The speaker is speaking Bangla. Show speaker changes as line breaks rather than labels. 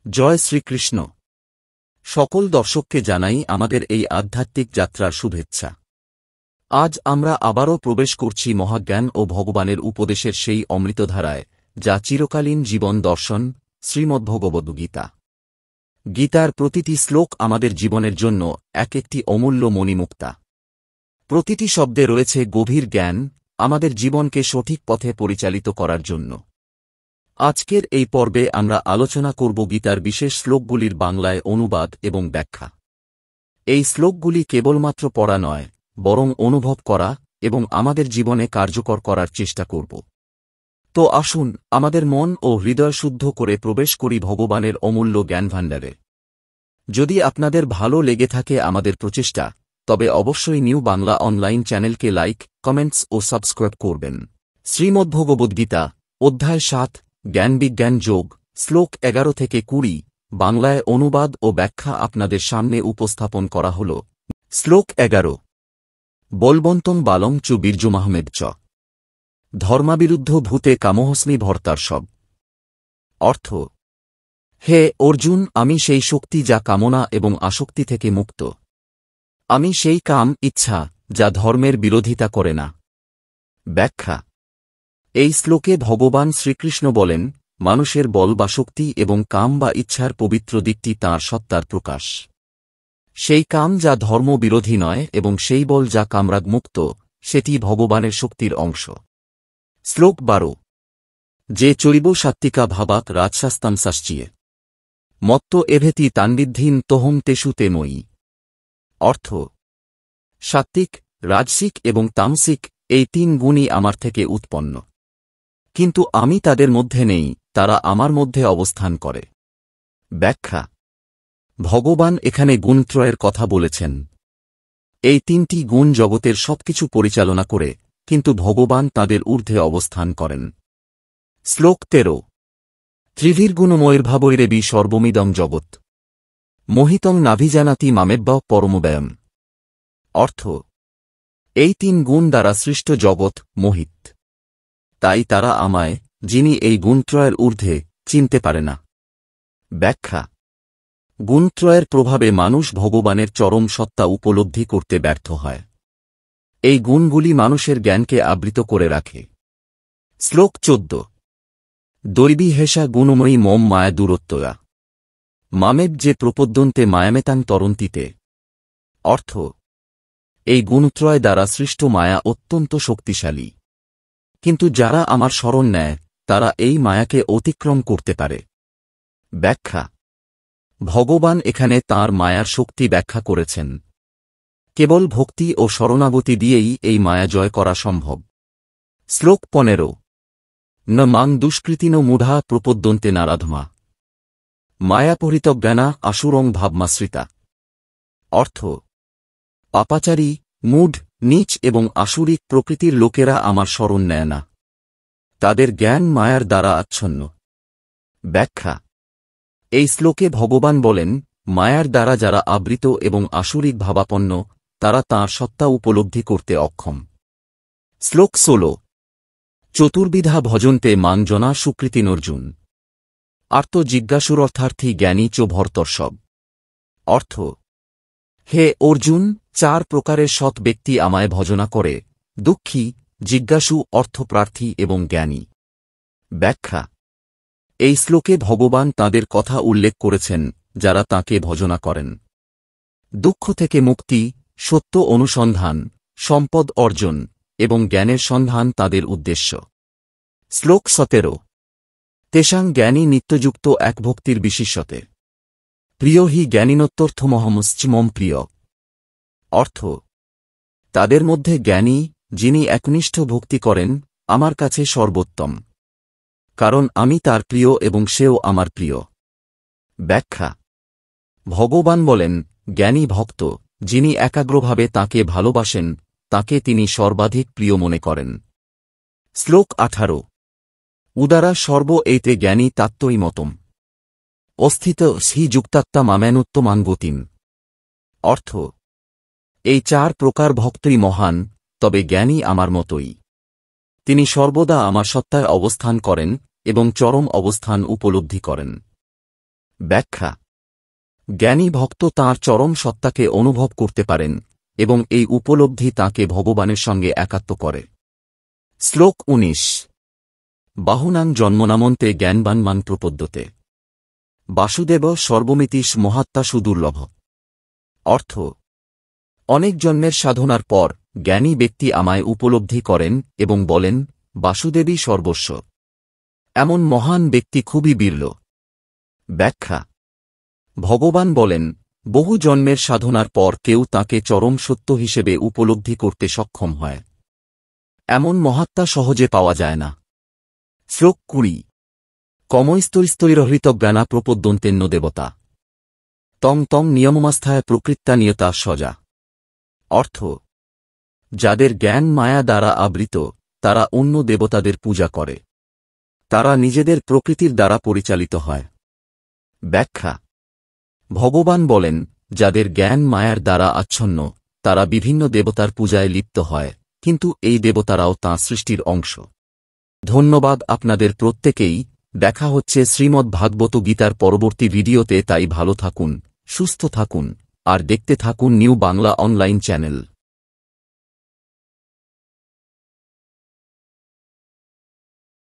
জয় শ্রীকৃষ্ণ। সকল দর্শককে জানাই আমাদের এই আধ্যাত্মিক যাত্রার শুভেচ্ছা। আজ আমরা আবারও প্রবেশ করছি মহাজ্ঞান ও ভগবানের উপদেশের সেই অমৃতধারায়, যা চিরকালীন জীবন দর্শন, শ্রীমদ্ভগবদ্গীতা। গীতার প্রতিটি শ্লোক আমাদের জীবনের জন্য একটি অমূল্য মণিমুক্তা। প্রতিটি শব্দে রয়েছে গভীর জ্ঞান, আমাদের জীবনকে সঠিক পথে পরিচালিত করার জন্য। আজকের এই পর্বে আমরা আলোচনা করব গীতার বিশেষ শ্লোকগুলির বাংলায় অনুবাদ এবং ব্যাখ্যা। এই শ্লোকগুলি কেবলমাত্র পড়া নয়, বরং অনুভব করা এবং আমাদের জীবনে কার্যকর করার চেষ্টা করব। তো আসুন আমাদের মন ও হৃদয় শুদ্ধ করে প্রবেশ করি ভগবানের অমূল্য জ্ঞানভাণ্ডারে। যদি আপনাদের ভালো লেগে থাকে আমাদের প্রচেষ্টা, তবে অবশ্যই নিউ বাংলা অনলাইন চ্যানেলকে লাইক, কমেন্টস ও সাবস্ক্রাইব করবেন। শ্রীমদ্ভগবদ্গীতা, অধ্যায় ৭, জ্ঞান বিজ্ঞান যোগ, শ্লোক ১১ থেকে ২০, বাংলায় অনুবাদ ও ব্যাখ্যা আপনাদের সামনে উপস্থাপন করা হল। শ্লোক ১১। বলবন্তং বালং চু বীর্যুমাহমেদ চ ধর্মাবিরুদ্ধ ভূতে কামোহস্মি ভর্তার সব। অর্থ: হে অর্জুন, আমি সেই শক্তি যা কামনা এবং আসক্তি থেকে মুক্ত। আমি সেই কাম, ইচ্ছা, যা ধর্মের বিরোধিতা করে না। ব্যাখ্যা: এই শ্লোকে ভগবান শ্রীকৃষ্ণ বলেন, মানুষের বল বা শক্তি এবং কাম বা ইচ্ছার পবিত্র দিকটি তাঁর সত্তার প্রকাশ। সেই কাম যা ধর্ম বিরোধী নয় এবং সেই বল যা কামরাগমুক্ত, সেটি ভগবানের শক্তির অংশ। শ্লোক ১২। যে চৈব সাত্ত্বিকা ভাবাৎ রাজশাস্তামশাশ্চিয়ে মত্ত এভেতি তান্বিদ্ধীন তোহং তেষু তে ময়ি। অর্থ: সাত্ত্বিক, রাজসিক এবং তামসিক, এই তিন গুণই আমার থেকে উৎপন্ন, কিন্তু আমি তাদের মধ্যে নেই, তারা আমার মধ্যে অবস্থান করে। ব্যাখ্যা: ভগবান এখানে গুণত্রয়ের কথা বলেছেন। এই তিনটি গুণ জগতের সবকিছু পরিচালনা করে, কিন্তু ভগবান তাদের ঊর্ধ্বে অবস্থান করেন। শ্লোক ১৩। ত্রিভির্গুণময়ৈর্ভাবৈরেবি সর্বমিদং জগৎ মোহিতং নাভিজানাতি মামেব্য পরমব্যয়ম। অর্থ: এই তিন গুণ দ্বারা সৃষ্ট জগৎ মোহিত, তাই তারা আমায়, যিনি এই গুণত্রয়ের ঊর্ধ্বে, চিনতে পারে না। ব্যাখ্যা: গুণত্রয়ের প্রভাবে মানুষ ভগবানের চরম সত্তা উপলব্ধি করতে ব্যর্থ হয়। এই গুণগুলি মানুষের জ্ঞানকে আবৃত করে রাখে। শ্লোক ১৪। দৈবী হেষা গুণময়ী মম মায়া দূরত্বয়া মামেব যে প্রপদ্যন্তে মায়ামেতাং তরন্তিতে। অর্থ: এই গুণত্রয় দ্বারা সৃষ্ট মায়া অত্যন্ত শক্তিশালী, কিন্তু যারা আমার শরণ নেয়, তারা এই মায়াকে অতিক্রম করতে পারে। ব্যাখ্যা: ভগবান এখানে তাঁর মায়ার শক্তি ব্যাখ্যা করেছেন। কেবল ভক্তি ও শরণাগতি দিয়েই এই মায়া জয় করা সম্ভব। শ্লোক ১৫। ন মাং দুষ্কৃতিনো মূঢ়া প্রপদ্যন্তে নারাধমা মায়াপরিতজ্ঞানা আসুরং ভাবমাশ্রিতা। অর্থ: পাপাচারী, মূঢ়, নীচ এবং আসুরিক প্রকৃতির লোকেরা আমার শরণ নেয় না। তাদের জ্ঞান মায়ার দ্বারা আচ্ছন্ন। ব্যাখ্যা: এই শ্লোকে ভগবান বলেন, মায়ার দ্বারা যারা আবৃত এবং আসুরিক ভাবাপন্ন, তারা তাঁর সত্তা উপলব্ধি করতে অক্ষম। শ্লোক ১৬। চতুর্বিধা ভজন্তে মাং জনা সুকৃতিনর্জুন আর্ত জিজ্ঞাসুরর্থার্থী জ্ঞানী চ ভর্তর্ষব। অর্থ: হে অর্জুন, ৪ প্রকারের সৎ ব্যক্তি আমায় ভজনা করে: দুঃখী, জিজ্ঞাসু, অর্থপ্রার্থী এবং জ্ঞানী। ব্যাখ্যা: এই শ্লোকে ভগবান তাঁদের কথা উল্লেখ করেছেন, যারা তাঁকে ভজনা করেন। দুঃখ থেকে মুক্তি, সত্য অনুসন্ধান, সম্পদ অর্জন এবং জ্ঞানের সন্ধান তাদের উদ্দেশ্য। শ্লোক ১৭। তেষাং জ্ঞানী নিত্যযুক্ত এক ভক্তির বিশিষ্যতে প্রিয় হি জ্ঞানীনত্যর্থমহমশ্চিমম প্রিয়। অর্থ: তাদের মধ্যে জ্ঞানী, যিনি একনিষ্ঠ ভক্তি করেন, আমার কাছে সর্বোত্তম, কারণ আমি তার প্রিয় এবং সেও আমার প্রিয়। ব্যাখ্যা: ভগবান বলেন, জ্ঞানী ভক্ত, যিনি একাগ্রভাবে তাঁকে ভালোবাসেন, তাঁকে তিনি সর্বাধিক প্রিয় মনে করেন। শ্লোক ১৮। উদারা সর্ব এইতে জ্ঞানী তাত্ত্বই মতম অস্থিত সি যুক্তাত্মা মামেনুত্তমাং গতিম। অর্থ: এই ৪ প্রকার ভক্তই মহান, তবে জ্ঞানী আমার মতোই। তিনি সর্বদা আমার সত্তায় অবস্থান করেন এবং চরম অবস্থান উপলব্ধি করেন। ব্যাখ্যা: জ্ঞানী ভক্ত তাঁর চরম সত্তাকে অনুভব করতে পারেন এবং এই উপলব্ধি তাঁকে ভগবানের সঙ্গে একাত্ম করে। শ্লোক ১৯। বাহুনাং জন্মনামন্তে জ্ঞানবানমান প্রপদ্যতে বাসুদেব সর্বমিতিশ মহাত্মা সুদুর্লভ। অর্থ: অনেক জন্মের সাধনার পর জ্ঞানী ব্যক্তি আমায় উপলব্ধি করেন এবং বলেন, বাসুদেবই সর্বস্ব। এমন মহান ব্যক্তি খুবই বিরল। ব্যাখ্যা: ভগবান বলেন, বহু জন্মের সাধনার পর কেউ তাঁকে চরম সত্য হিসেবে উপলব্ধি করতে সক্ষম হয়। এমন মহাত্মা সহজে পাওয়া যায় না। শ্লোক ২০। কমৈস্তৈস্তৈরহৃতজ্ঞানা প্রপদ্যন্তেন্য দেবতা তং তং নিয়মমাস্থায় প্রকৃত্তা নিয়তা সজা। অর্থ: যাদের জ্ঞান মায়া দ্বারা আবৃত তারা অন্য দেবতাদের পূজা করে। তারা নিজেদের প্রকৃতির দ্বারা পরিচালিত হয়। ব্যাখ্যা: ভগবান বলেন, যাদের জ্ঞান মায়ার দ্বারা আচ্ছন্ন তারা বিভিন্ন দেবতার পূজায় লিপ্ত হয়, কিন্তু এই দেবতারাও তাঁর সৃষ্টির অংশ। ধন্যবাদ আপনাদের প্রত্যেকেই। দেখা হচ্ছে শ্রীমদ্ ভাগবত গীতার পরবর্তী ভিডিওতে। তাই ভালো থাকুন, সুস্থ থাকুন আর দেখতে থাকুন নিউ বাংলা অনলাইন চ্যানেল।